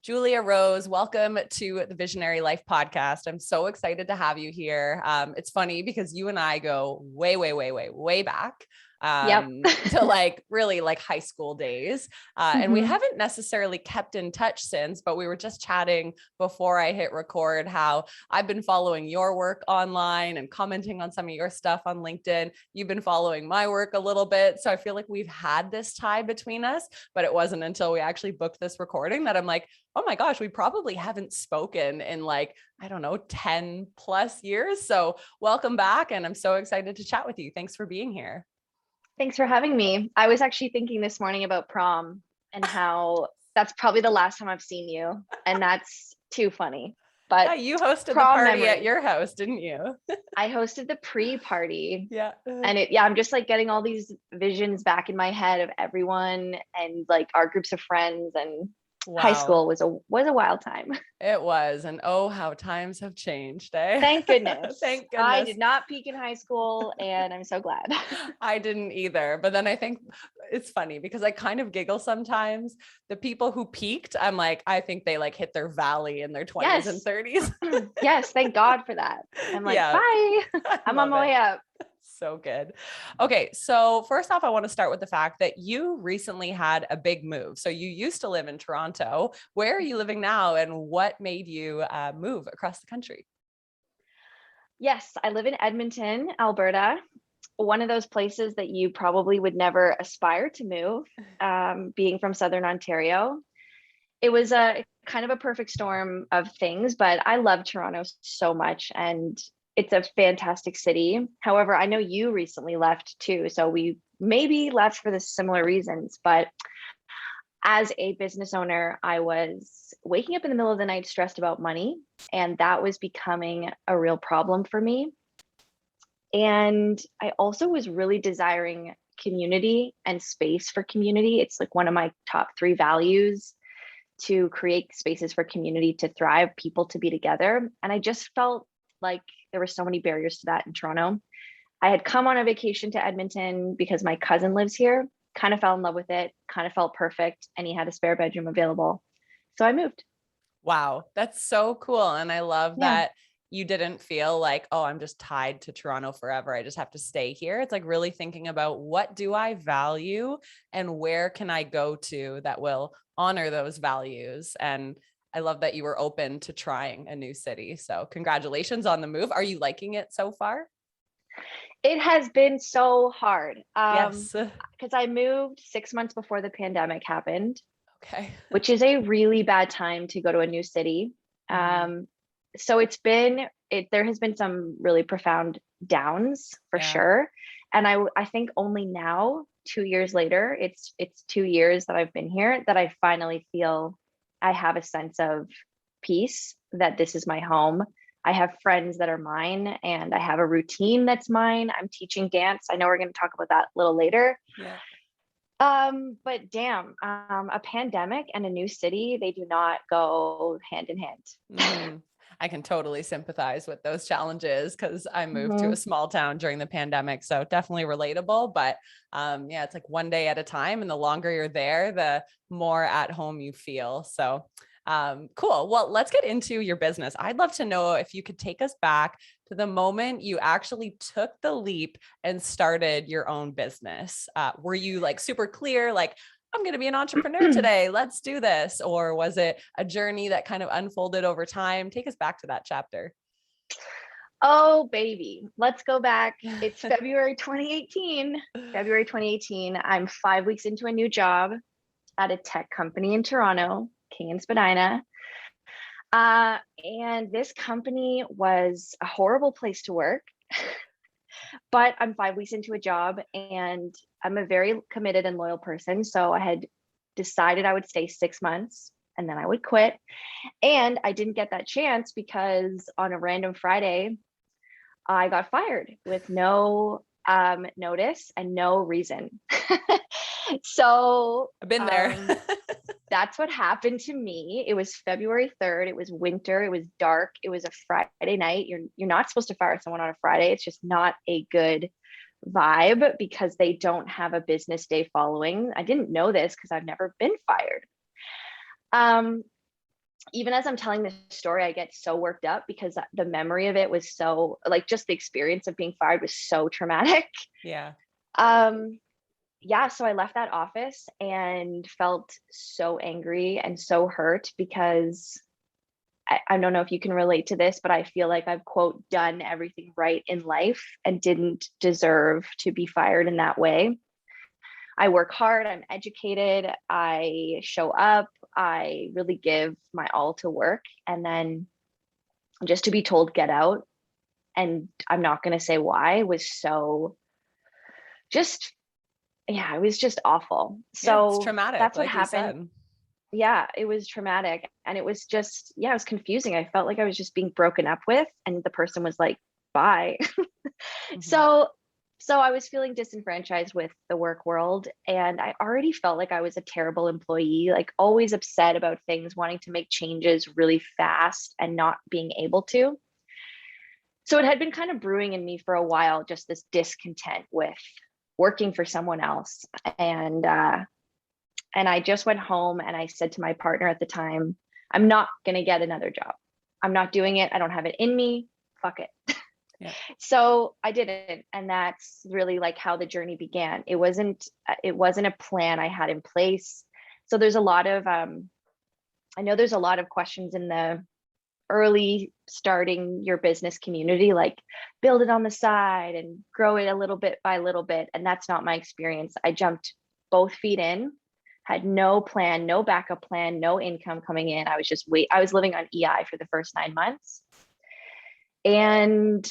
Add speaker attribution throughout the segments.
Speaker 1: Julia Rose, welcome to the Visionary Life podcast. I'm so excited to have you here. It's funny because you and I go way back to really high school days. And we haven't necessarily kept in touch since, but we were just chatting before I hit record how I've been following your work online and commenting on some of your stuff on LinkedIn. You've been following my work a little bit. So I feel like we've had this tie between us, but it wasn't until we actually booked this recording that I'm like, oh my gosh, we probably haven't spoken in 10 plus years. So welcome back. And I'm so excited to chat with you. Thanks for being here.
Speaker 2: Thanks for having me. I was actually thinking this morning about prom and how that's probably the last time I've seen you. And that's too funny. But
Speaker 1: yeah, you hosted the party at your house, didn't you?
Speaker 2: I hosted the pre-party.
Speaker 1: Yeah.
Speaker 2: And I'm just getting all these visions back in my head of everyone and our groups of friends, and wow. High school was a wild time.
Speaker 1: It was. And oh, how times have changed, eh?
Speaker 2: Thank goodness.
Speaker 1: Thank goodness.
Speaker 2: I did not peak in high school and I'm so glad.
Speaker 1: I didn't either. But then I think it's funny because I kind of giggle sometimes. The people who peaked, I'm like, I think they hit their valley in their 20s and 30s.
Speaker 2: Yes. Thank God for that. I'm bye. I'm on my way up.
Speaker 1: So good. Okay. So first off, I want to start with the fact that you recently had a big move. So you used to live in Toronto. Where are you living now? And what made you move across the country?
Speaker 2: Yes, I live in Edmonton, Alberta. One of those places that you probably would never aspire to move, being from Southern Ontario. It was a kind of a perfect storm of things, but I love Toronto so much, and it's a fantastic city. However, I know you recently left too, so we maybe left for the similar reasons. But as a business owner, I was waking up in the middle of the night stressed about money, and that was becoming a real problem for me. And I also was really desiring community and space for community. It's one of my top 3 values, to create spaces for community to thrive, people to be together. And I just felt like there were so many barriers to that in Toronto. I had come on a vacation to Edmonton because my cousin lives here, kind of fell in love with it, kind of felt perfect, and he had a spare bedroom available. So I moved.
Speaker 1: Wow, that's so cool. And I love that you didn't feel like, oh, I'm just tied to Toronto forever. I just have to stay here. It's really thinking about, what do I value and where can I go to that will honor those values? And I love that you were open to trying a new city. So congratulations on the move. Are you liking it so far?
Speaker 2: It has been so hard.
Speaker 1: Yes.
Speaker 2: Because I moved 6 months before the pandemic happened.
Speaker 1: Okay.
Speaker 2: Which is a really bad time to go to a new city. So there has been some really profound downs for sure. And I think only now, 2 years later, it's 2 years that I've been here, that I finally feel I have a sense of peace, that this is my home. I have friends that are mine, and I have a routine that's mine. I'm teaching dance. I know we're going to talk about that a little later.
Speaker 1: Yeah.
Speaker 2: But damn, a pandemic and a new city, they do not go hand in hand.
Speaker 1: I can totally sympathize with those challenges because I moved to a small town during the pandemic. So definitely relatable, but it's one day at a time. And the longer you're there, the more at home you feel. So cool. Well, let's get into your business. I'd love to know if you could take us back to the moment you actually took the leap and started your own business. Were you super clear, I'm going to be an entrepreneur today, let's do this? Or was it a journey that kind of unfolded over time? Take us back to that chapter.
Speaker 2: Oh, baby. Let's go back. It's February 2018. February 2018. I'm 5 weeks into a new job at a tech company in Toronto, King and Spadina. And this company was a horrible place to work. But I'm 5 weeks into a job, and I'm a very committed and loyal person. So I had decided I would stay 6 months and then I would quit. And I didn't get that chance because on a random Friday, I got fired with no notice and no reason. So
Speaker 1: I've been there.
Speaker 2: That's what happened to me. It was February 3rd. It was winter. It was dark. It was a Friday night. You're not supposed to fire someone on a Friday. It's just not a good vibe because they don't have a business day following. I didn't know this because I've never been fired. even as I'm telling this story, I get so worked up because the memory of it was so, like, just the experience of being fired was so traumatic.
Speaker 1: Yeah.
Speaker 2: Um, yeah, so I left that office and felt so angry and so hurt because I don't know if you can relate to this, but I feel like I've, quote, done everything right in life and didn't deserve to be fired in that way. I work hard, I'm educated, I show up, I really give my all to work. And then just to be told, get out, and I'm not going to say why, was so just, yeah, it was just awful.
Speaker 1: Yeah. It's
Speaker 2: So
Speaker 1: traumatic,
Speaker 2: that's what
Speaker 1: like you
Speaker 2: happened.
Speaker 1: said.
Speaker 2: Yeah, it was traumatic. And it was just, yeah, it was confusing. I felt like I was just being broken up with, and the person was like, bye.
Speaker 1: Mhm.
Speaker 2: So I was feeling disenfranchised with the work world, and I already felt like I was a terrible employee, like always upset about things, wanting to make changes really fast and not being able to. So it had been kind of brewing in me for a while, just this discontent with working for someone else. And I just went home and I said to my partner at the time, I'm not going to get another job. I'm not doing it. I don't have it in me. Fuck it.
Speaker 1: Yeah.
Speaker 2: So I didn't. And that's really like how the journey began. It wasn't a plan I had in place. So there's a lot of, I know there's a lot of questions in the early starting your business community, like build it on the side and grow it a little bit by little bit. And that's not my experience. I jumped both feet in, had no plan, no backup plan, no income coming in. I was living on EI for the first 9 months. And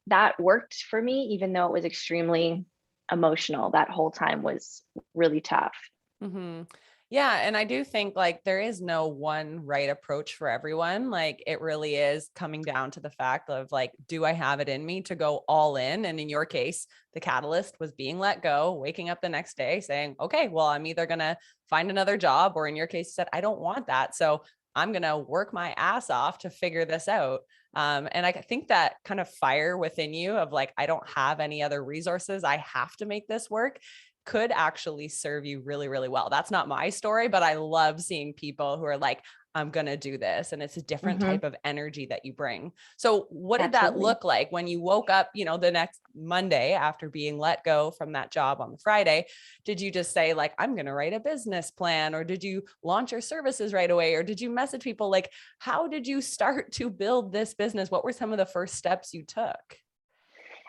Speaker 2: that worked for me, even though it was extremely emotional. That whole time was really tough.
Speaker 1: Hmm. Yeah. And I do think like there is no one right approach for everyone. Like it really is coming down to the fact of like, do I have it in me to go all in? And in your case, the catalyst was being let go, waking up the next day saying, okay, well, I'm either going to find another job, or in your case, you said, I don't want that. So I'm going to work my ass off to figure this out. And I think that kind of fire within you of like, I don't have any other resources, I have to make this work, could actually serve you really, really well. That's not my story, but I love seeing people who are like, I'm going to do this. And it's a different
Speaker 2: Mm-hmm.
Speaker 1: type of energy that you bring. So what did that
Speaker 2: Absolutely.
Speaker 1: look like when you woke up, the next Monday after being let go from that job on the Friday? Did you just say like, I'm going to write a business plan, or did you launch your services right away? Or did you message people? Like, how did you start to build this business? What were some of the first steps you took?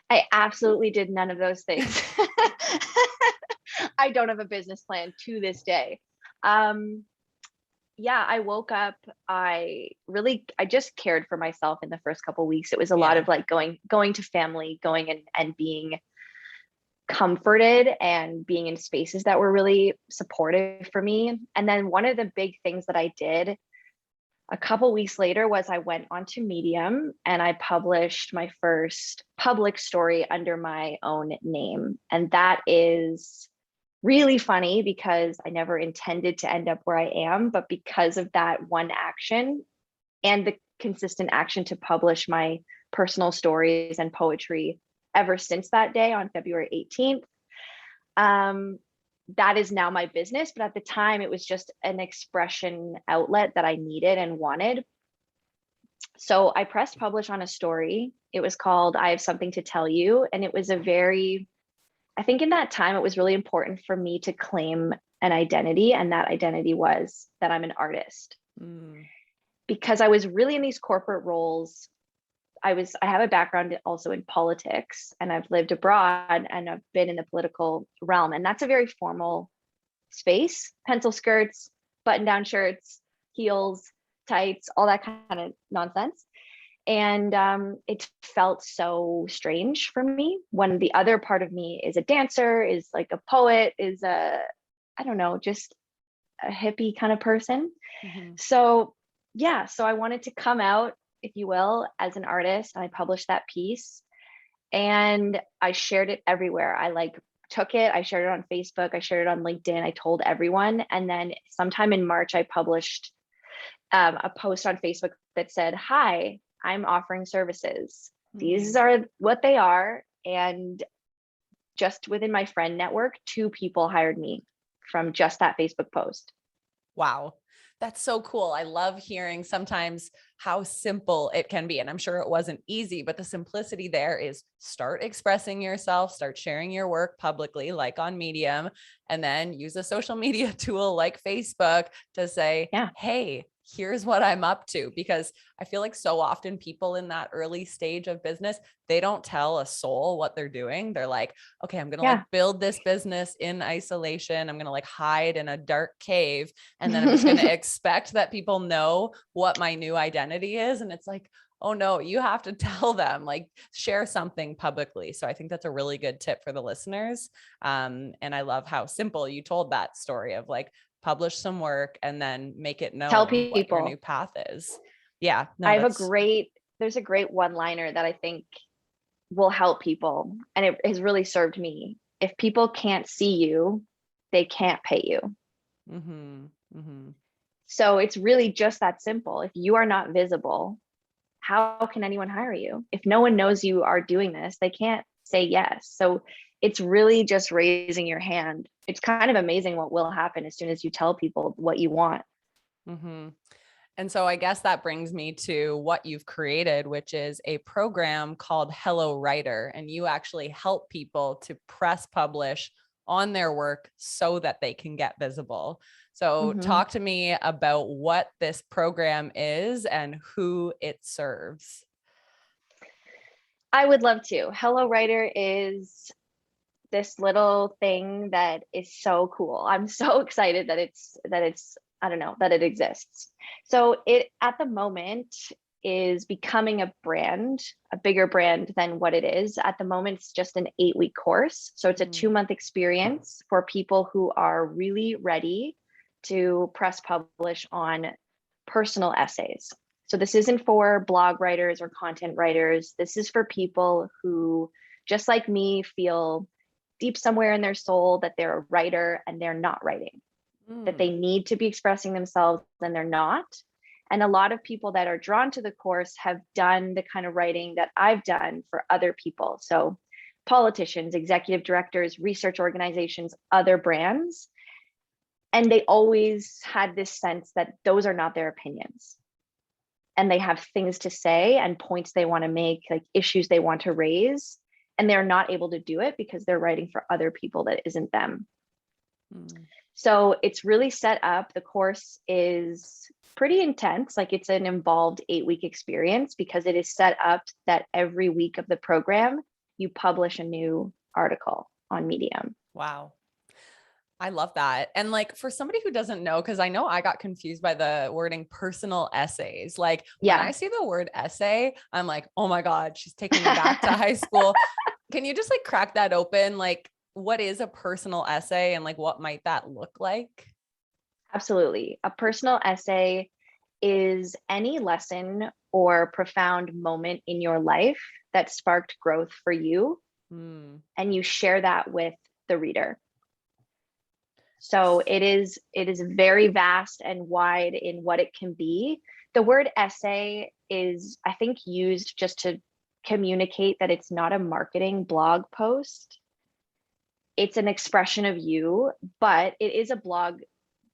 Speaker 2: I absolutely did none of those things. I don't have a business plan to this day. Um, yeah, I woke up. I just cared for myself in the first couple of weeks. It was a lot
Speaker 1: Yeah.
Speaker 2: of like going to family, going and being comforted and being in spaces that were really supportive for me. And then one of the big things that I did a couple weeks later was I went onto Medium and I published my first public story under my own name. And that is really funny because I never intended to end up where I am, but because of that one action and the consistent action to publish my personal stories and poetry ever since that day on February 18th, that is now my business. But at the time, it was just an expression outlet that I needed and wanted. So I pressed publish on a story. It was called I Have Something to Tell You. And it was I think in that time, it was really important for me to claim an identity. And that identity was that I'm an artist.
Speaker 1: Mm.
Speaker 2: Because I was really in these corporate roles. I have a background also in politics, and I've lived abroad and I've been in the political realm. And that's a very formal space, pencil skirts, button down shirts, heels, tights, all that kind of nonsense. And it felt so strange for me when the other part of me is a dancer, is like a poet, is I don't know, just a hippie kind of person.
Speaker 1: Mm-hmm.
Speaker 2: So yeah, so I wanted to come out, if you will, as an artist. And I published that piece and I shared it everywhere. I like took it, I shared it on Facebook, I shared it on LinkedIn, I told everyone. And then sometime in March, I published a post on Facebook that said, hi, I'm offering services.
Speaker 1: Mm-hmm.
Speaker 2: These are what they are. And just within my friend network, 2 people hired me from just that Facebook post.
Speaker 1: Wow. That's so cool. I love hearing sometimes how simple it can be. And I'm sure it wasn't easy, but the simplicity there is start expressing yourself, start sharing your work publicly, like on Medium, and then use a social media tool like Facebook to say,
Speaker 2: Yeah.
Speaker 1: hey, here's what I'm up to. Because I feel like so often people in that early stage of business, they don't tell a soul what they're doing. They're like, okay, I'm going to like build this business in isolation. I'm going to like hide in a dark cave. And then I'm just going to expect that people know what my new identity is. And it's like, oh no, you have to tell them, like share something publicly. So I think that's a really good tip for the listeners. And I love how simple you told that story of like, publish some work and then make it
Speaker 2: Tell
Speaker 1: known what your new
Speaker 2: people.
Speaker 1: path is. Yeah, no,
Speaker 2: I have
Speaker 1: that's
Speaker 2: there's a great one-liner that I think will help people, and it has really served me. If people can't see you, they can't pay you.
Speaker 1: mm-hmm, mm-hmm.
Speaker 2: So it's really just that simple. If you are not visible, how can anyone hire you? If no one knows you are doing this, they can't say yes. So it's really just raising your hand. It's kind of amazing what will happen as soon as you tell people what you want.
Speaker 1: Mm-hmm. And so I guess that brings me to what you've created, which is a program called Hello Writer. And you actually help people to press publish on their work so that they can get visible. So
Speaker 2: Mm-hmm.
Speaker 1: talk to me about what this program is and who it serves.
Speaker 2: I would love to. Hello Writer is this little thing that is so cool. I'm so excited that it's I don't know, that it exists. So it at the moment is becoming a brand, a bigger brand than what it is. At the moment, it's just an 8-week course. So it's a 2-month experience for people who are really ready to press publish on personal essays. So this isn't for blog writers or content writers. This is for people who, just like me, feel deep somewhere in their soul that they're a writer and they're not writing, that they need to be expressing themselves and they're not. And a lot of people that are drawn to the course have done the kind of writing that I've done for other people. So politicians, executive directors, research organizations, other brands. And they always had this sense that those are not their opinions. And they have things to say and points they want to make, like issues they want to raise. And they're not able to do it because they're writing for other people that isn't them. So it's really set up. The course is pretty intense. Like it's an involved 8-week experience because it is set up that every week of the program, you publish a new article on Medium.
Speaker 1: Wow. I love that. And like for somebody who doesn't know, because I know I got confused by the wording personal essays. Like when I see the word essay, I'm like, oh my God, she's taking me back to high school. Can you just like crack that open? Like what is a personal essay and like what might that look like?
Speaker 2: Absolutely. A personal essay is any lesson or profound moment in your life that sparked growth for you. And you share that with the reader. So it is very vast and wide in what it can be. The word essay is, I think, used just to communicate that it's not a marketing blog post. It's an expression of you, but it is a blog.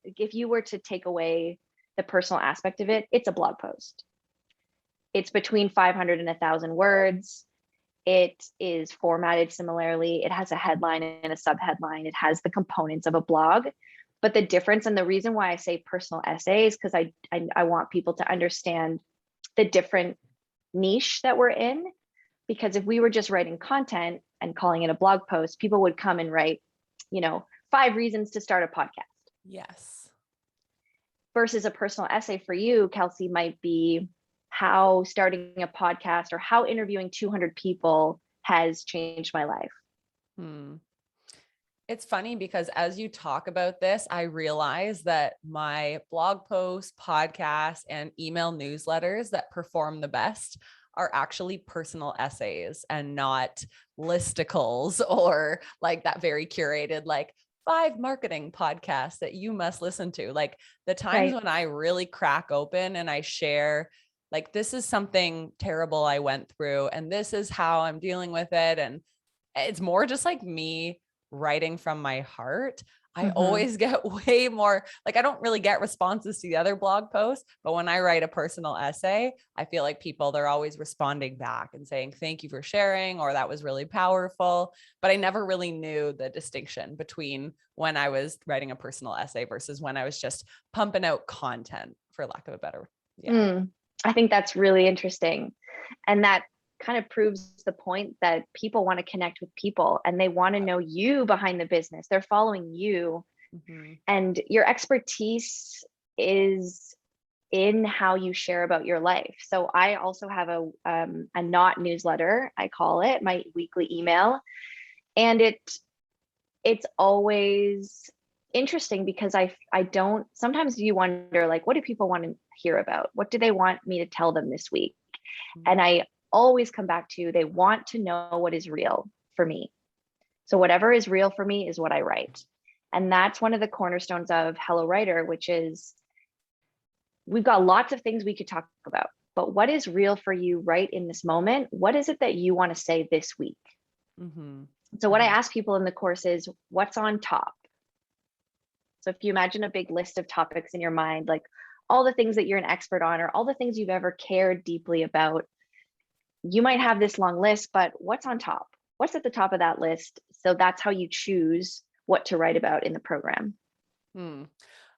Speaker 2: If you were to take away the personal aspect of it, it's a blog post. It's between 500 and 1,000 words. It is formatted similarly. It has a headline and a subheadline. It has the components of a blog. But the difference, and the reason why I say personal essays, because I want people to understand the different niche that we're in. Because if we were just writing content and calling it a blog post, people would come and write, 5 reasons to start a podcast.
Speaker 1: Yes.
Speaker 2: Versus a personal essay for you, Kelsey, might be how starting a podcast or how interviewing 200 people has changed my life.
Speaker 1: It's funny because as you talk about this, I realize that my blog posts, podcasts, and email newsletters that perform the best are actually personal essays and not listicles or like that very curated, like 5 marketing podcasts that you must listen to. Like the times when I really crack open and I share, like, this is something terrible I went through and this is how I'm dealing with it. And it's more just like me writing from my heart. I always get way more, like, I don't really get responses to the other blog posts, but when I write a personal essay, I feel like they're always responding back and saying, thank you for sharing, or that was really powerful. But I never really knew the distinction between when I was writing a personal essay versus when I was just pumping out content, for lack of a better. Yeah.
Speaker 2: I think that's really interesting. And that kind of proves the point that people want to connect with people and they want to know you behind the business. They're following you, and your expertise is in how you share about your life. So I also have a not newsletter, I call it, my weekly email. And it's always interesting because I don't, sometimes you wonder, like, what do people want to hear about? What do they want me to tell them this week? And I always come back to, they want to know what is real for me. So whatever is real for me is what I write. And that's one of the cornerstones of Hello Writer, which is we've got lots of things we could talk about, but what is real for you right in this moment? What is it that you want to say this week? So what I ask people in the course is, what's on top? So if you imagine a big list of topics in your mind, like all the things that you're an expert on, or all the things you've ever cared deeply about, you might have this long list, but what's on top? What's at the top of that list? So that's how you choose what to write about in the program.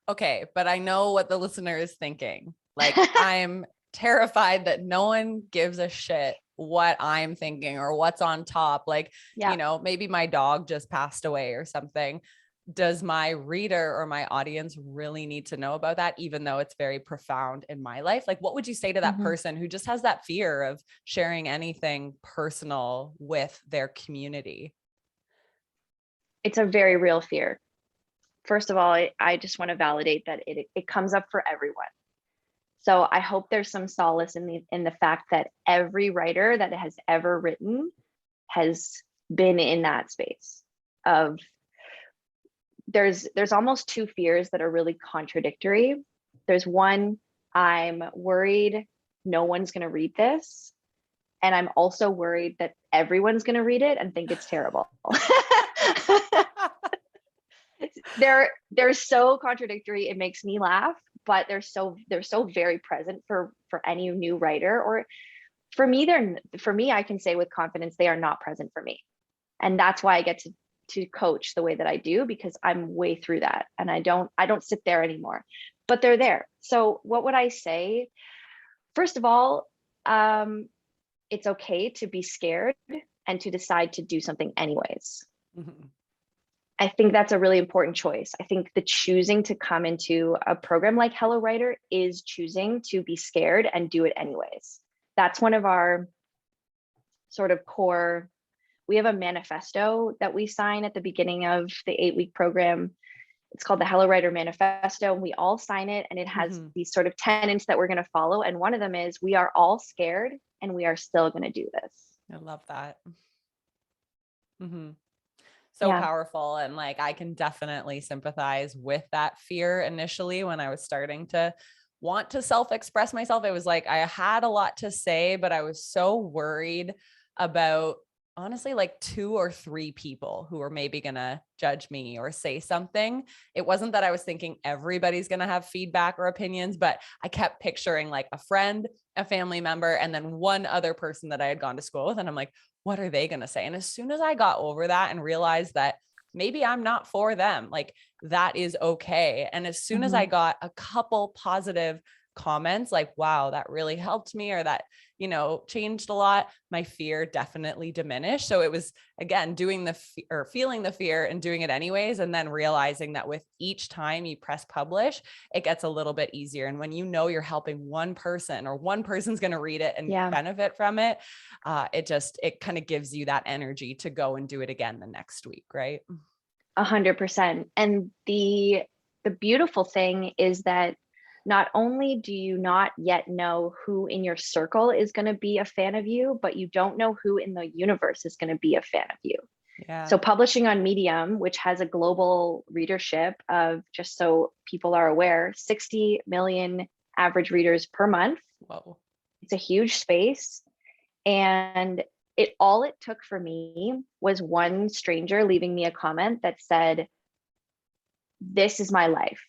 Speaker 1: Okay, but I know what the listener is thinking. Like, I'm terrified that no one gives a shit what I'm thinking or what's on top. Like, you know, maybe my dog just passed away or something. Does my reader or my audience really need to know about that, even though it's very profound in my life? Like, what would you say to that person who just has that fear of sharing anything personal with their community?
Speaker 2: It's a very real fear. First of all, I just want to validate that it comes up for everyone. So I hope there's some solace in the fact that every writer that has ever written has been in that space of, there's almost two fears that are really contradictory. There's one, I'm worried no one's going to read this. And I'm also worried that everyone's going to read it and think it's terrible. They're so contradictory. It makes me laugh, but they're so very present for any new writer. Or for me, I can say with confidence, they are not present for me. And that's why I get to coach the way that I do, because I'm way through that. And I don't sit there anymore, but they're there. So what would I say? First of all, it's okay to be scared and to decide to do something anyways. I think that's a really important choice. I think the choosing to come into a program like Hello Writer is choosing to be scared and do it anyways. That's one of our sort of core, we have a manifesto that we sign at the beginning of the 8-week program. It's called the Hello Writer Manifesto, and we all sign it, and it has these sort of tenets that we're going to follow. And one of them is, we are all scared and we are still going to do this.
Speaker 1: I love that. So powerful. And like, I can definitely sympathize with that fear initially when I was starting to want to self-express myself. It was like, I had a lot to say, but I was so worried about, honestly, like 2 or 3 people who were maybe going to judge me or say something. It wasn't that I was thinking everybody's going to have feedback or opinions, but I kept picturing like a friend, a family member, and then one other person that I had gone to school with. And I'm like, what are they going to say? And as soon as I got over that and realized that maybe I'm not for them, like, that is okay. And as soon as I got a couple positive comments, like, wow, that really helped me, or that, you know, changed a lot, my fear definitely diminished. So it was, again, doing or feeling the fear and doing it anyways. And then realizing that with each time you press publish, it gets a little bit easier. And when you know you're helping one person, or one person's going to read it and benefit from it, it kind of gives you that energy to go and do it again the next week. Right.
Speaker 2: 100%. And the beautiful thing is that not only do you not yet know who in your circle is going to be a fan of you, but you don't know who in the universe is going to be a fan of you. Yeah. So publishing on Medium, which has a global readership of, just so people are aware, 60 million average readers per month.
Speaker 1: Whoa.
Speaker 2: It's a huge space. And all it took for me was one stranger leaving me a comment that said, this is my life.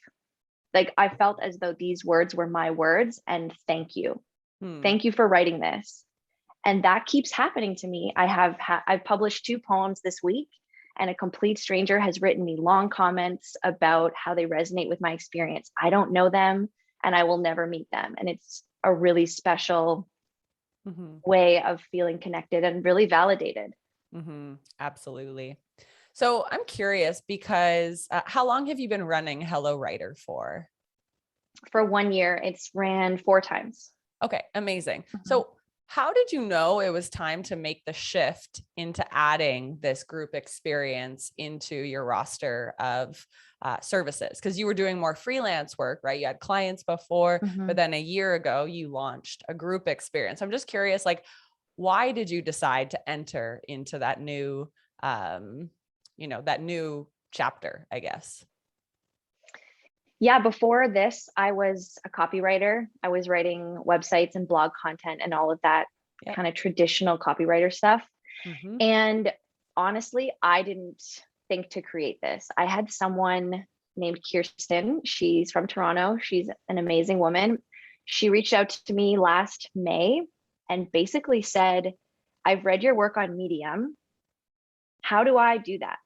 Speaker 2: Like I felt as though these words were my words, and thank you. Thank you for writing this. And that keeps happening to me. I've published 2 poems this week, and a complete stranger has written me long comments about how they resonate with my experience. I don't know them and I will never meet them. And it's a really special way of feeling connected and really validated.
Speaker 1: Absolutely. So I'm curious because how long have you been running Hello Writer for?
Speaker 2: For 1 year. It's ran 4 times.
Speaker 1: Okay, amazing. So how did you know it was time to make the shift into adding this group experience into your roster of services? Because you were doing more freelance work, right? You had clients before, but then a year ago you launched a group experience. I'm just curious, like, why did you decide to enter into that new, that new chapter, I guess?
Speaker 2: Yeah, before this, I was a copywriter. I was writing websites and blog content and all of that kind of traditional copywriter stuff. And honestly, I didn't think to create this. I had someone named Kirsten. She's from Toronto. She's an amazing woman. She reached out to me last May and basically said, I've read your work on Medium. How do I do that?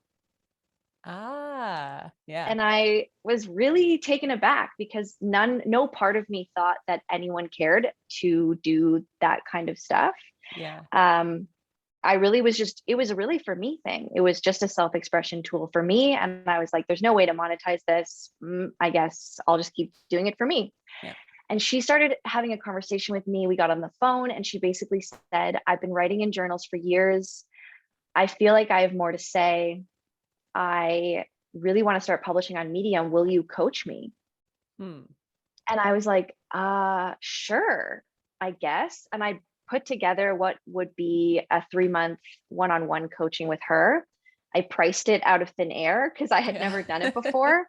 Speaker 1: Yeah.
Speaker 2: And I was really taken aback because no part of me thought that anyone cared to do that kind of stuff.
Speaker 1: Yeah.
Speaker 2: I really was it was a really for me thing. It was just a self-expression tool for me. And I was like, there's no way to monetize this. I guess I'll just keep doing it for me.
Speaker 1: Yeah.
Speaker 2: And she started having a conversation with me. We got on the phone and she basically said, I've been writing in journals for years. I feel like I have more to say. I really want to start publishing on Medium. Will you coach me? And I was like, sure, I guess. And I put together what would be a 3-month one-on-one coaching with her. I priced it out of thin air because I had never done it before.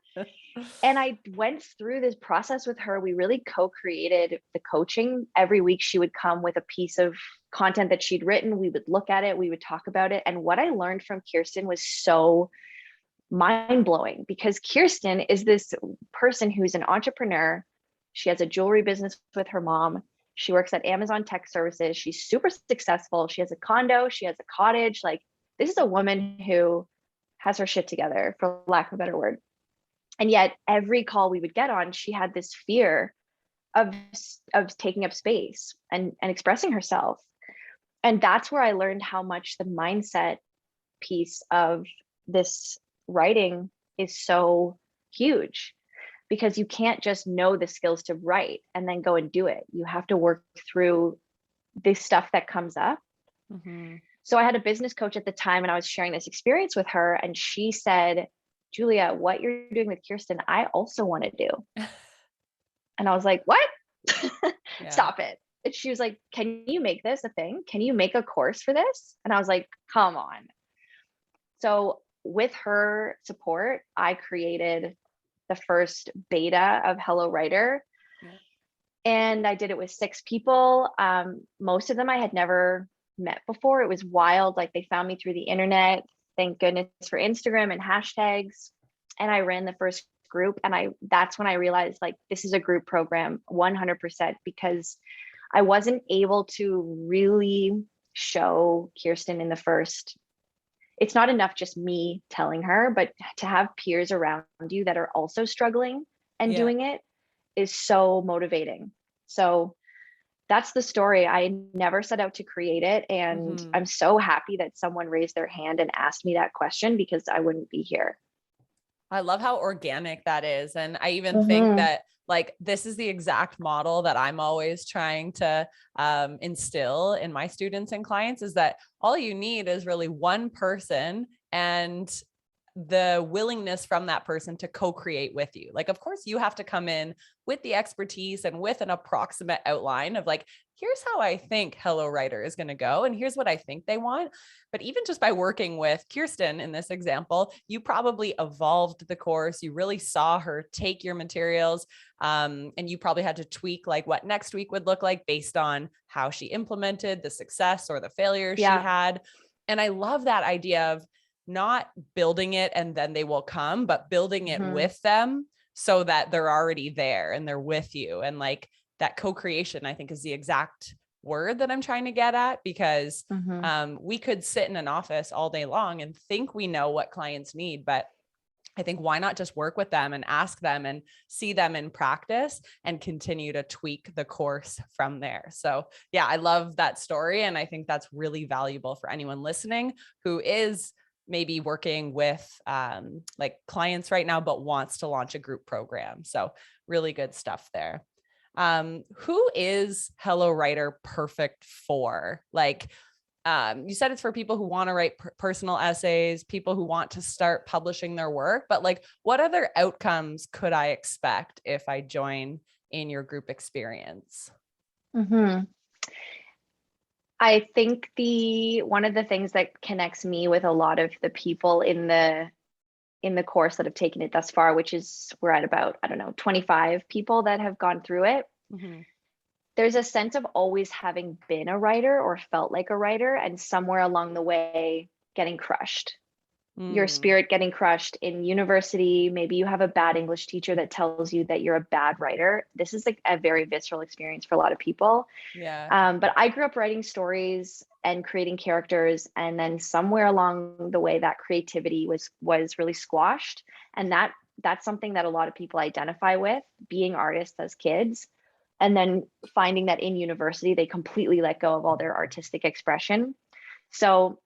Speaker 2: And I went through this process with her. We really co-created the coaching. Every week she would come with a piece of content that she'd written. We would look at it. We would talk about it. And what I learned from Kirsten was so mind-blowing because Kirsten is this person who's an entrepreneur. She has a jewelry business with her mom. She works at Amazon Tech Services. She's super successful. She has a condo. She has a cottage. Like, this is a woman who has her shit together, for lack of a better word. And yet every call we would get on, she had this fear of taking up space and expressing herself. And that's where I learned how much the mindset piece of this writing is so huge, because you can't just know the skills to write and then go and do it. You have to work through this stuff that comes up. So I had a business coach at the time and I was sharing this experience with her, and she said, Julia, what you're doing with Kirsten, I also want to do. And I was like, what? Stop it. And she was like, can you make this a thing? Can you make a course for this? And I was like, come on. So with her support, I created the first beta of Hello Writer. And I did it with 6 people. Most of them I had never met before. It was wild. Like, they found me through the internet. Thank goodness for Instagram and hashtags. And I ran the first group. And that's when I realized, like, this is a group program 100%, because I wasn't able to really show Kirsten in the first. It's not enough just me telling her, but to have peers around you that are also struggling and doing it is so motivating. So that's the story. I never set out to create it. And I'm so happy that someone raised their hand and asked me that question, because I wouldn't be here.
Speaker 1: I love how organic that is. And I even think that, like, this is the exact model that I'm always trying to instill in my students and clients, is that all you need is really one person and the willingness from that person to co-create with you. Like, of course, you have to come in with the expertise and with an approximate outline of, like, here's how I think Hello Writer is going to go, and here's what I think they want. But even just by working with Kirsten in this example, you probably evolved the course. You really saw her take your materials, and you probably had to tweak, like, what next week would look like based on how she implemented the success or the failure she had. And I love that idea of not building it and then they will come, but building it
Speaker 2: Mm-hmm.
Speaker 1: with them so that they're already there and they're with you. And like that co-creation, I think, is the exact word that I'm trying to get at, because we could sit in an office all day long and think we know what clients need, but I think why not just work with them and ask them and see them in practice and continue to tweak the course from there. So yeah, I love that story. And I think that's really valuable for anyone listening who is maybe working with like clients right now, but wants to launch a group program. So really good stuff there. Who is Hello Writer perfect for? Like, you said it's for people who want to write personal essays, people who want to start publishing their work, but like, what other outcomes could I expect if I join in your group experience?
Speaker 2: Mm-hmm. I think one of the things that connects me with a lot of the people in the course that have taken it thus far, which is we're at about, I don't know, 25 people that have gone through it.
Speaker 1: Mm-hmm.
Speaker 2: There's a sense of always having been a writer or felt like a writer, and somewhere along the way getting crushed. Your spirit getting crushed in university. Maybe you have a bad English teacher that tells you that you're a bad writer. This is like a very visceral experience for a lot of people.
Speaker 1: Yeah.
Speaker 2: But I grew up writing stories and creating characters, and then somewhere along the way that creativity was really squashed. And that's something that a lot of people identify with, being artists as kids, and then finding that in university they completely let go of all their artistic expression. So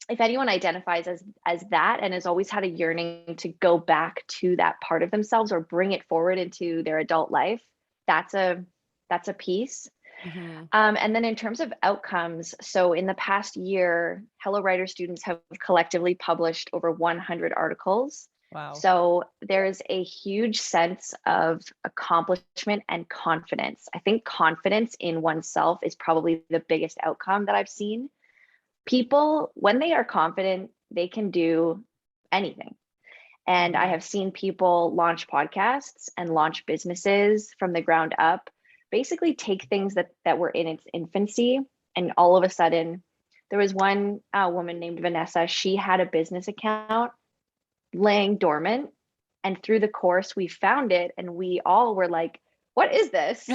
Speaker 2: if anyone identifies as that and has always had a yearning to go back to that part of themselves or bring it forward into their adult life, that's a piece.
Speaker 1: Mm-hmm.
Speaker 2: And then in terms of outcomes, so in the past year, Hello Writer students have collectively published over 100 articles.
Speaker 1: Wow.
Speaker 2: So there's a huge sense of accomplishment and confidence. I think confidence in oneself is probably the biggest outcome that I've seen. People, when they are confident, they can do anything. And I have seen people launch podcasts and launch businesses from the ground up, basically take things that were in its infancy, and all of a sudden, there was one woman named Vanessa. She had a business account laying dormant, and through the course we found it, and we all were like, what is this?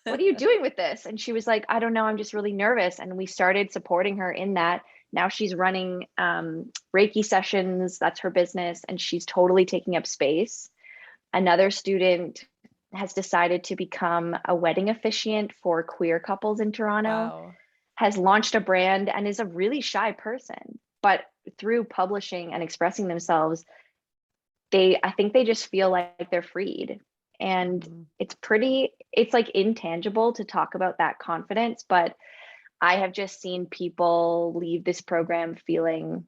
Speaker 2: What are you doing with this? And she was like, I don't know, I'm just really nervous. And we started supporting her in that. Now she's running Reiki sessions. That's her business, and she's totally taking up space. Another student has decided to become a wedding officiant for queer couples in Toronto.
Speaker 1: Wow.
Speaker 2: Has launched a brand and is a really shy person, but through publishing and expressing themselves, I think they just feel like they're freed. And it's like intangible to talk about that confidence, but I have just seen people leave this program feeling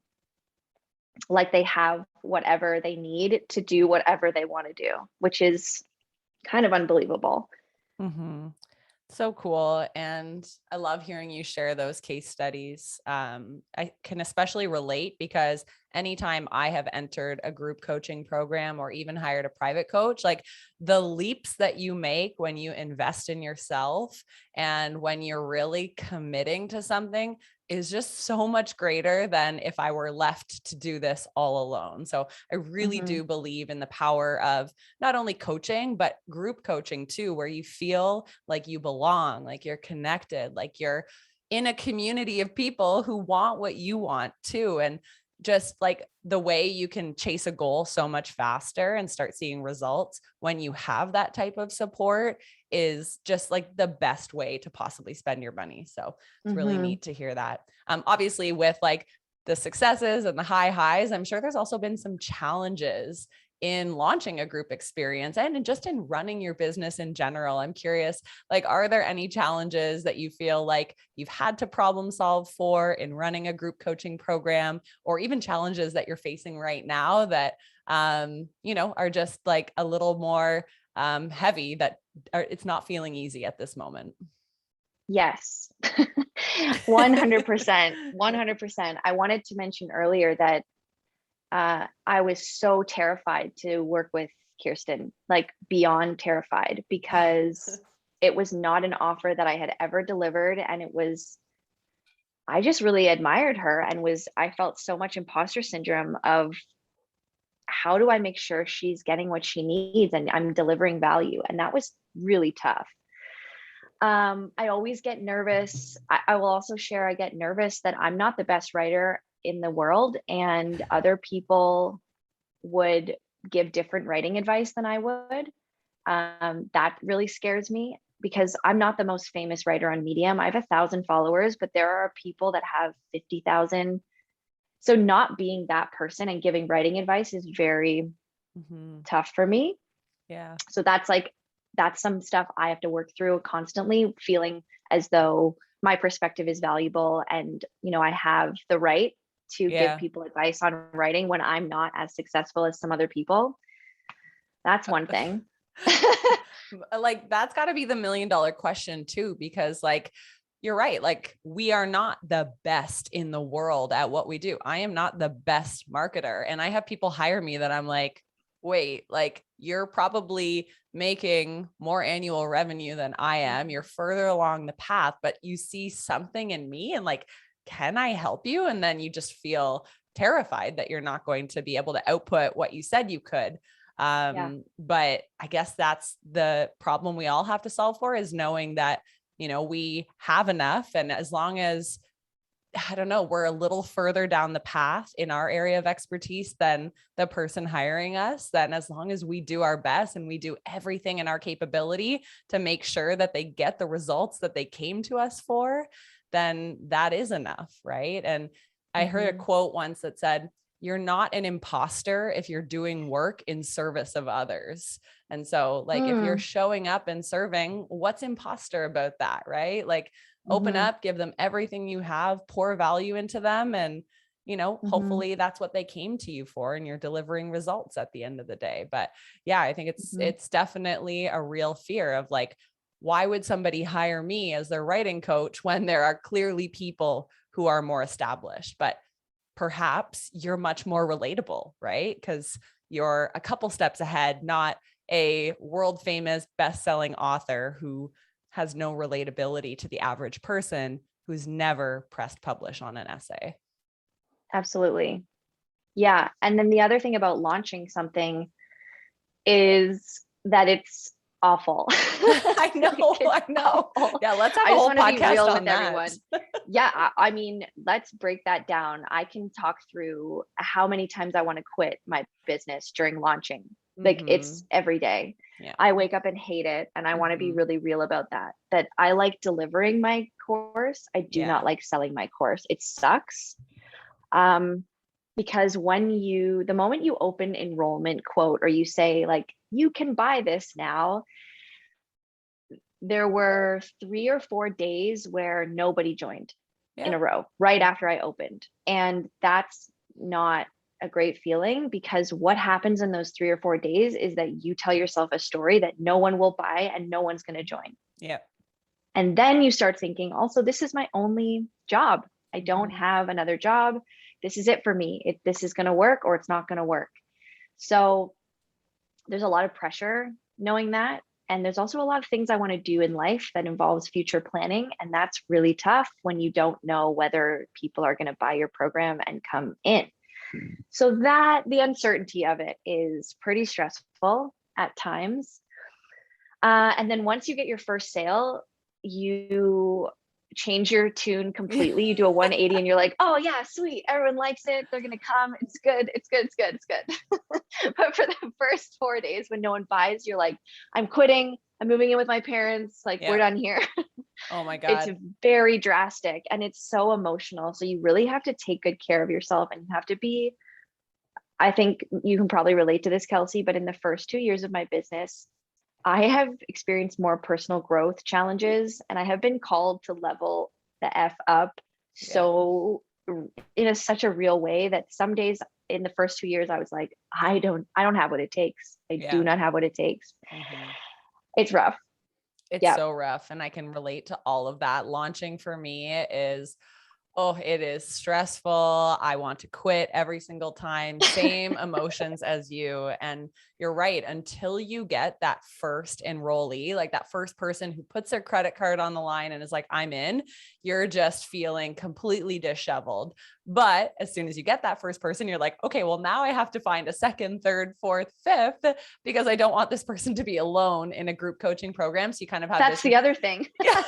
Speaker 2: like they have whatever they need to do whatever they want to do, which is kind of unbelievable.
Speaker 1: Mm-hmm. So cool. And I love hearing you share those case studies. I can especially relate because anytime I have entered a group coaching program or even hired a private coach, like the leaps that you make when you invest in yourself and when you're really committing to something is just so much greater than if I were left to do this all alone. So I really do believe in the power of not only coaching, but group coaching too, where you feel like you belong, like you're connected, like you're in a community of people who want what you want too. And just like the way you can chase a goal so much faster and start seeing results when you have that type of support is just like the best way to possibly spend your money. So it's really neat to hear that. Obviously with like the successes and the high highs, I'm sure there's also been some challenges in launching a group experience and just in running your business in general. I'm curious, like, are there any challenges that you feel like you've had to problem solve for in running a group coaching program, or even challenges that you're facing right now that, are just like a little more heavy, that it's not feeling easy at this moment?
Speaker 2: Yes, 100%. 100%. I wanted to mention earlier that I was so terrified to work with Kirsten, like beyond terrified, because it was not an offer that I had ever delivered. And I just really admired her and I felt so much imposter syndrome of how do I make sure she's getting what she needs and I'm delivering value? And that was really tough. I always get nervous. I will also share, I get nervous that I'm not the best writer in the world and other people would give different writing advice than I would. That really scares me because I'm not the most famous writer on Medium. I have 1,000 followers, but there are people that have 50,000. So not being that person and giving writing advice is very tough for me.
Speaker 1: Yeah.
Speaker 2: So that's some stuff I have to work through constantly, feeling as though my perspective is valuable and, I have the right to give people advice on writing when I'm not as successful as some other people. That's one thing.
Speaker 1: Like, that's got to be the $1 million question too, because like, you're right. Like, we are not the best in the world at what we do. I am not the best marketer. And I have people hire me that I'm like, wait, like, you're probably making more annual revenue than I am. You're further along the path, but you see something in me and like, can I help you? And then you just feel terrified that you're not going to be able to output what you said you could. But I guess that's the problem we all have to solve for, is knowing that, we have enough. And as long as, I don't know, we're a little further down the path in our area of expertise than the person hiring us, then as long as we do our best and we do everything in our capability to make sure that they get the results that they came to us for, then that is enough. Right. And I heard a quote once that said, you're not an imposter if you're doing work in service of others. And so like, if you're showing up and serving, what's imposter about that? Right? Like, open up, give them everything you have, pour value into them. And, hopefully that's what they came to you for, and you're delivering results at the end of the day. But yeah, I think it's definitely a real fear of like, why would somebody hire me as their writing coach when there are clearly people who are more established? But perhaps you're much more relatable, right? Because you're a couple steps ahead, not a world famous best-selling author who has no relatability to the average person who's never pressed publish on an essay.
Speaker 2: Absolutely. Yeah. And then the other thing about launching something is that it's awful.
Speaker 1: I know. Awful. Yeah, let's have a whole podcast on that.
Speaker 2: Yeah, I mean, let's break that down. I can talk through how many times I want to quit my business during launching. Like, it's every day.
Speaker 1: Yeah.
Speaker 2: I wake up and hate it. And I want to be really real about that I like delivering my course. I do not like selling my course. It sucks. Because the moment you open enrollment quote, or you say like, you can buy this now, there were 3 or 4 days where nobody joined in a row right after I opened. And that's not a great feeling, because what happens in those 3 or 4 days is that you tell yourself a story that no one will buy and no one's going to join.
Speaker 1: Yeah.
Speaker 2: And then you start thinking, also, this is my only job. I don't have another job. This is it for me. This is going to work or it's not going to work. So there's a lot of pressure knowing that. And there's also a lot of things I want to do in life that involves future planning. And that's really tough when you don't know whether people are going to buy your program and come in. So the uncertainty of it is pretty stressful at times. And then once you get your first sale, you change your tune completely. You do a 180 and you're like, oh yeah, sweet. Everyone likes it. They're going to come. It's good. It's good. It's good. It's good. But for the first 4 days when no one buys, you're like, I'm quitting. I'm moving in with my parents. Like, we're done here.
Speaker 1: Oh my God.
Speaker 2: It's very drastic and it's so emotional. So you really have to take good care of yourself, and you have to be, I think you can probably relate to this, Kelsey, but in the first 2 years of my business, I have experienced more personal growth challenges, and I have been called to level the F up. So in such a real way that some days in the first 2 years, I was like, I don't have what it takes. I do not have what it takes. It's rough.
Speaker 1: It's so rough. And I can relate to all of that. Launching for me is Oh, it is stressful. I want to quit every single time. Same emotions as you. And you're right. Until you get that first enrollee, like that first person who puts their credit card on the line and is like, I'm in, you're just feeling completely disheveled. But as soon as you get that first person, you're like, okay, well, now I have to find a second, third, fourth, fifth, because I don't want this person to be alone in a group coaching program. So you kind of have
Speaker 2: That's the other thing.
Speaker 1: Yeah.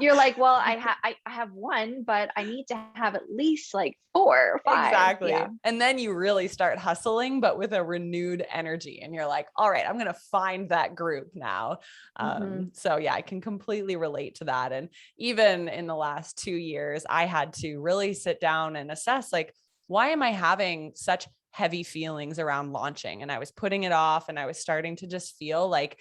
Speaker 2: You're like, well, I have one, but I need to have at least like 4 or 5.
Speaker 1: Exactly.
Speaker 2: Yeah.
Speaker 1: And then you really start hustling, but with a renewed energy. And you're like, all right, I'm going to find that group now. So yeah, I can completely relate to that. And even in the last 2 years, I had to really sit down and assess, like, why am I having such heavy feelings around launching? And I was putting it off, and I was starting to just feel like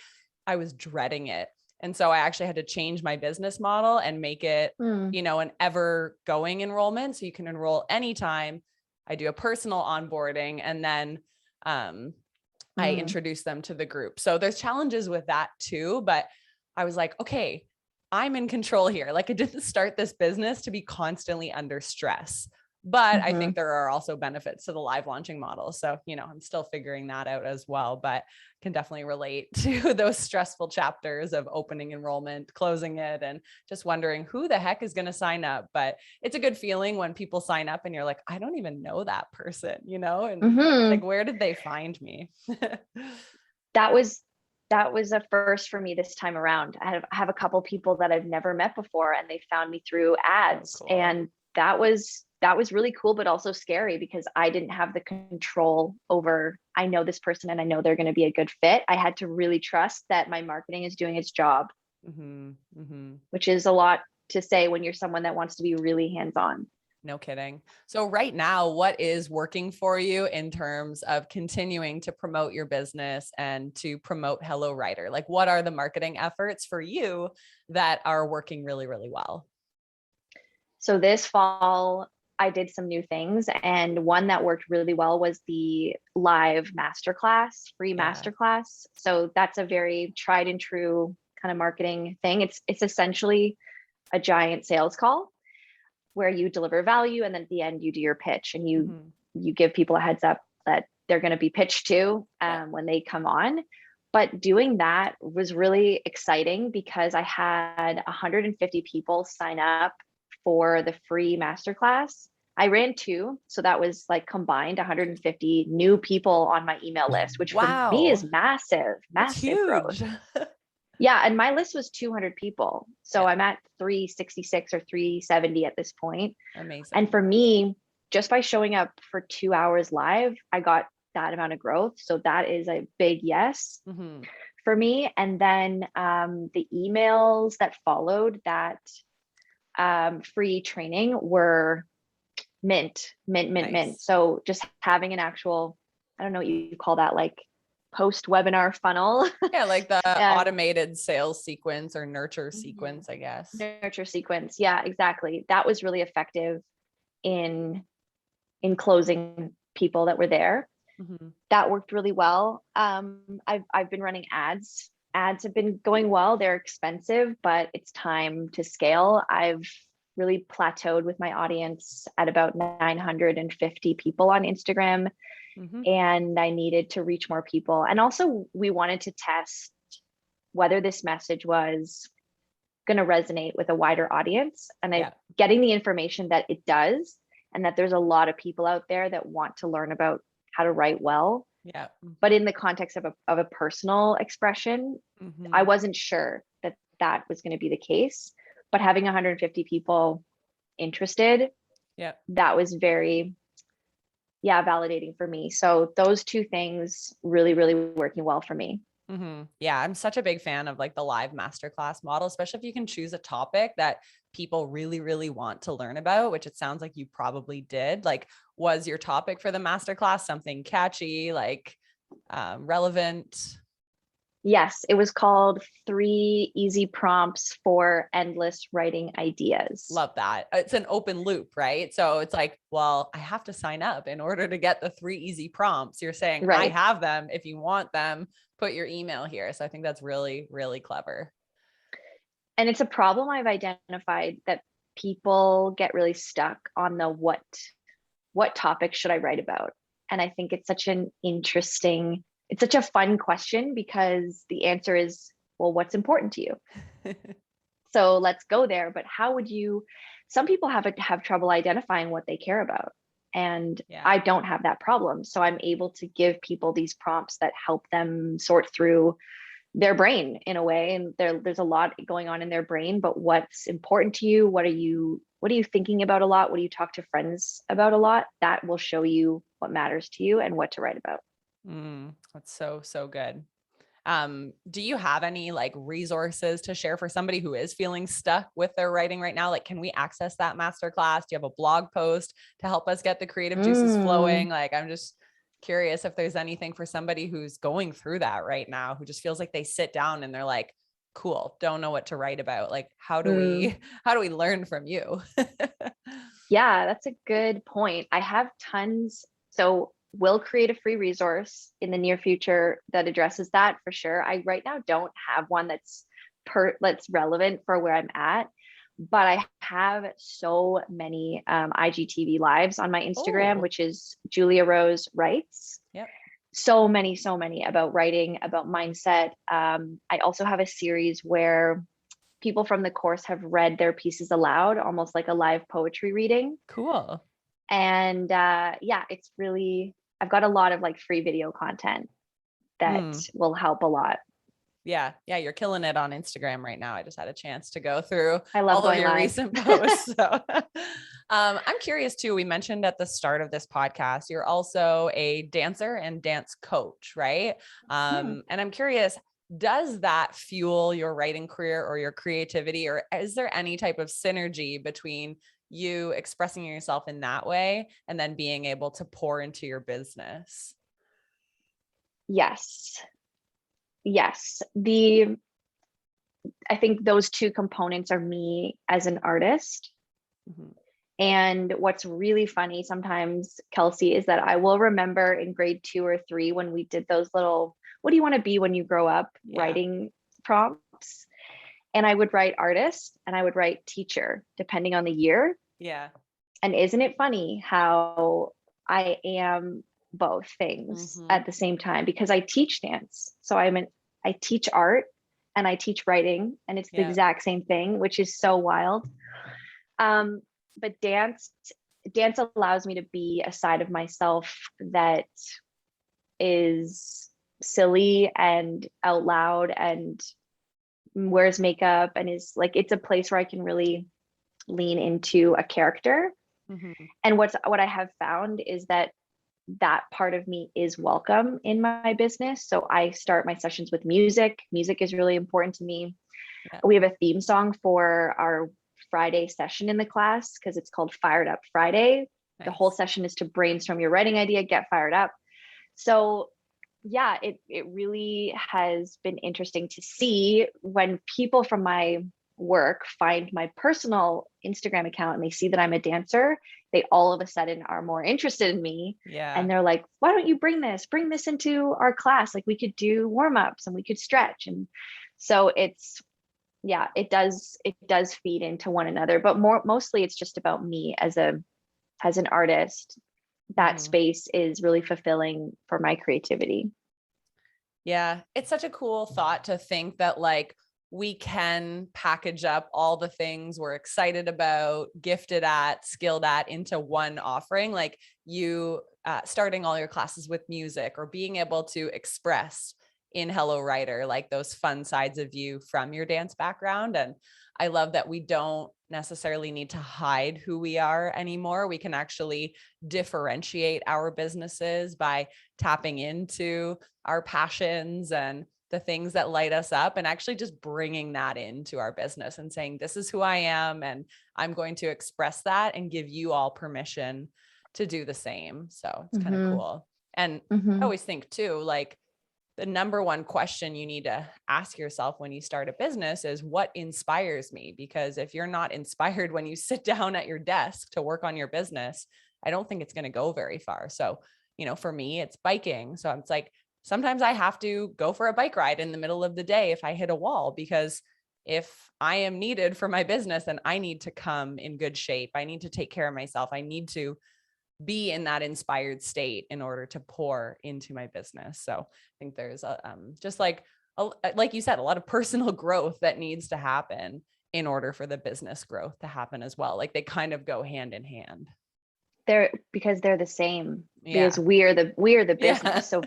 Speaker 1: I was dreading it. And so I actually had to change my business model and make it, an ever going enrollment. So you can enroll anytime. I do a personal onboarding, and then I introduce them to the group. So there's challenges with that too. But I was like, okay, I'm in control here. Like, I didn't start this business to be constantly under stress. But I think there are also benefits to the live launching model. So, I'm still figuring that out as well, but can definitely relate to those stressful chapters of opening enrollment, closing it, and just wondering who the heck is going to sign up. But it's a good feeling when people sign up and you're like, I don't even know that person, and like, where did they find me?
Speaker 2: That was a first for me this time around. I have a couple people that I've never met before, and they found me through ads.
Speaker 1: Oh, cool.
Speaker 2: And that was really cool, but also scary, because I didn't have the control over, I know this person and I know they're going to be a good fit. I had to really trust that my marketing is doing its job, which is a lot to say when you're someone that wants to be really hands-on.
Speaker 1: No kidding. So right now, what is working for you in terms of continuing to promote your business and to promote Hello Writer? Like, what are the marketing efforts for you that are working really, really well?
Speaker 2: So this fall, I did some new things, and one that worked really well was the live masterclass, free masterclass. So that's a very tried and true kind of marketing thing. It's essentially a giant sales call where you deliver value, and then at the end you do your pitch, and you give people a heads up that they're going to be pitched to when they come on. But doing that was really exciting because I had 150 people sign up for the free masterclass. I ran 2, so that was like combined 150 new people on my email list, which for me is massive growth. Yeah, and my list was 200 people. So I'm at 366 or 370 at this point.
Speaker 1: Amazing.
Speaker 2: And for me, just by showing up for 2 hours live, I got that amount of growth. So that is a big yes for me. And then the emails that followed that free training were mint. So just having an actual, I don't know what you call that, like post webinar funnel.
Speaker 1: Yeah, like the automated sales sequence or nurture sequence, I guess.
Speaker 2: Nurture sequence. Yeah, exactly. That was really effective in closing people that were there. That worked really well. I've been running ads. Ads have been going well. They're expensive, but it's time to scale. I've really plateaued with my audience at about 950 people on Instagram. And I needed to reach more people. And also we wanted to test whether this message was going to resonate with a wider audience. And getting the information that it does, and that there's a lot of people out there that want to learn about how to write well.
Speaker 1: Yeah.
Speaker 2: But in the context of a personal expression, I wasn't sure that was going to be the case. But having 150 people interested, that was very validating for me. So those 2 things really, really working well for me.
Speaker 1: Yeah, I'm such a big fan of like the live masterclass model, especially if you can choose a topic that people really, really want to learn about, which it sounds like you probably did. Like, was your topic for the masterclass something catchy, like relevant?
Speaker 2: Yes, it was called 3 Easy Prompts for Endless Writing Ideas.
Speaker 1: Love that. It's an open loop, right? So it's like, well, I have to sign up in order to get the 3 easy prompts. You're saying, I have them. If you want them, put your email here. So I think that's really, really clever.
Speaker 2: And it's a problem I've identified that people get really stuck on the what topic should I write about? And I think it's such a fun question, because the answer is, well, what's important to you? So let's go there. But some people have trouble identifying what they care about. And I don't have that problem. So I'm able to give people these prompts that help them sort through their brain in a way. And there's a lot going on in their brain, but what's important to you? What are you thinking about a lot? What do you talk to friends about a lot? That will show you what matters to you and what to write about.
Speaker 1: That's so good. Do you have any like resources to share for somebody who is feeling stuck with their writing right now? Like, can we access that masterclass? Do you have a blog post to help us get the creative juices flowing? Like, I'm just curious if there's anything for somebody who's going through that right now, who just feels like they sit down and they're like, cool, don't know what to write about. Like, how do we learn from you?
Speaker 2: Yeah, that's a good point. I have tons. So we'll create a free resource in the near future that addresses that for sure. I right now don't have one that's relevant for where I'm at, but I have so many IGTV lives on my Instagram, which is Julia Rose Writes.
Speaker 1: Yep.
Speaker 2: So many about writing, about mindset. I also have a series where people from the course have read their pieces aloud, almost like a live poetry reading.
Speaker 1: Cool.
Speaker 2: And it's really, I've got a lot of like free video content that will help a lot.
Speaker 1: Yeah. You're killing it on Instagram right now. I just had a chance to go through
Speaker 2: all of your
Speaker 1: live. Recent posts. So I'm curious too. We mentioned at the start of this podcast, you're also a dancer and dance coach, right? And I'm curious, does that fuel your writing career or your creativity, or is there any type of synergy between you expressing yourself in that way and then being able to pour into your business?
Speaker 2: Yes. I think those two components are me as an artist. And what's really funny sometimes, Kelsey, is that I will remember in grade 2 or 3 when we did those little, what do you want to be when you grow up, writing prompts. And I would write artist and I would write teacher, depending on the year.
Speaker 1: Yeah.
Speaker 2: And isn't it funny how I am both things at the same time, because I teach dance. So I teach art and I teach writing, and it's the exact same thing, which is so wild. But dance allows me to be a side of myself that is silly and out loud and wears makeup, and is like, it's a place where I can really lean into a character. And what I have found is that part of me is welcome in my business. So I start my sessions with music. Music is really important to me. We have a theme song for our Friday session in the class because it's called Fired Up Friday. Nice. The whole session is to brainstorm your writing idea, get fired up. So yeah, it really has been interesting to see when people from my work find my personal Instagram account and they see that I'm a dancer, they all of a sudden are more interested in me. And they're like, why don't you bring this into our class? Like, we could do warm-ups and we could stretch. And so it does feed into one another, but mostly it's just about me as an artist. That space is really fulfilling for my creativity.
Speaker 1: Yeah. It's such a cool thought to think that like we can package up all the things we're excited about, gifted at, skilled at into one offering. Like you starting all your classes with music, or being able to express in Hello Writer, like those fun sides of you from your dance background. And I love that we don't necessarily need to hide who we are anymore. We can actually differentiate our businesses by tapping into our passions and the things that light us up, and actually just bringing that into our business and saying, this is who I am, and I'm going to express that and give you all permission to do the same. So it's kind of cool. And I always think too, like, the number one question you need to ask yourself when you start a business is, what inspires me? Because if you're not inspired when you sit down at your desk to work on your business, I don't think it's going to go very far. So, for me, it's biking. So it's like, sometimes I have to go for a bike ride in the middle of the day if I hit a wall, because if I am needed for my business, then I need to come in good shape. I need to take care of myself. I need to be in that inspired state in order to pour into my business. So I think there's just like you said, a lot of personal growth that needs to happen in order for the business growth to happen as well. Like they kind of go hand in hand.
Speaker 2: Because they're the same,
Speaker 1: Yeah.
Speaker 2: because we are the business.
Speaker 1: Yeah.
Speaker 2: So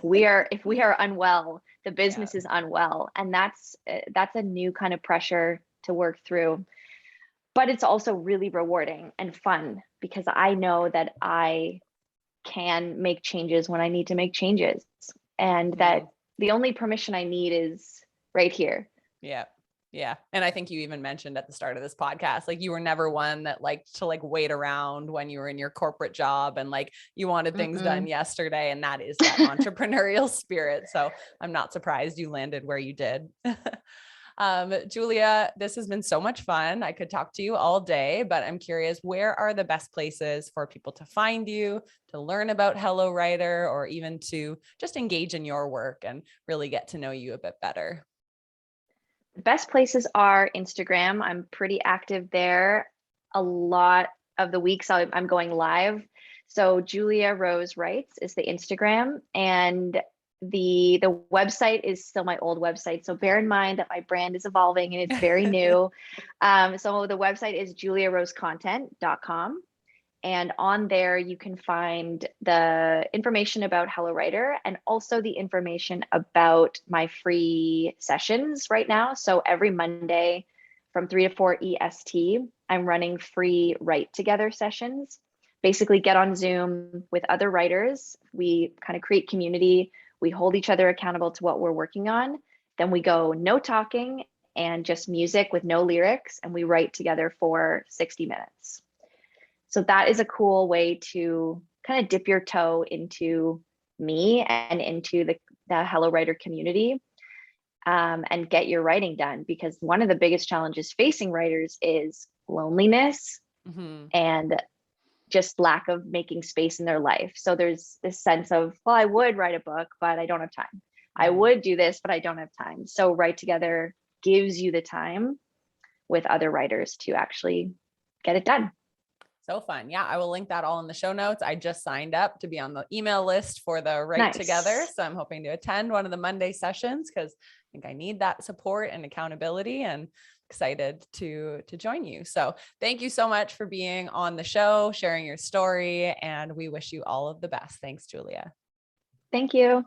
Speaker 2: if we are unwell, the business is unwell. And that's a new kind of pressure to work through. But it's also really rewarding and fun because I know that I can make changes when I need to make changes. And that the only permission I need is right here.
Speaker 1: Yeah. Yeah. And I think you even mentioned at the start of this podcast, like you were never one that liked to like wait around when you were in your corporate job and like you wanted things done yesterday. And that is that entrepreneurial spirit. So I'm not surprised you landed where you did. Julia, this has been so much fun. I could talk to you all day, but I'm curious, where are the best places for people to find you, to learn about Hello Writer, or even to just engage in your work and really get to know you a bit better?
Speaker 2: The best places are Instagram. I'm pretty active there. A lot of the weeks I'm going live. So Julia Rose Writes is the Instagram, and the website is still my old website. So bear in mind that my brand is evolving and it's very new. So the website is juliarosecontent.com. And on there, you can find the information about Hello Writer and also the information about my free sessions right now. So every Monday from 3 to 4 EST, I'm running free Write Together sessions. Basically, get on Zoom with other writers. We kind of create community. We hold each other accountable to what we're working on. Then we go no talking and just music with no lyrics, and we write together for 60 minutes. So that is a cool way to kind of dip your toe into me and into the Hello Writer community, and get your writing done. Because one of the biggest challenges facing writers is loneliness and just lack of making space in their life. So there's this sense of, well, I would write a book, but I don't have time. I would do this, but I don't have time. So Write Together gives you the time with other writers to actually get it done.
Speaker 1: So fun. Yeah. I will link that all in the show notes. I just signed up to be on the email list for the Write Together. So I'm hoping to attend one of the Monday sessions because I think I need that support and accountability, and excited to join you. So thank you so much for being on the show, sharing your story, and we wish you all of the best. Thanks, Julia.
Speaker 2: Thank you.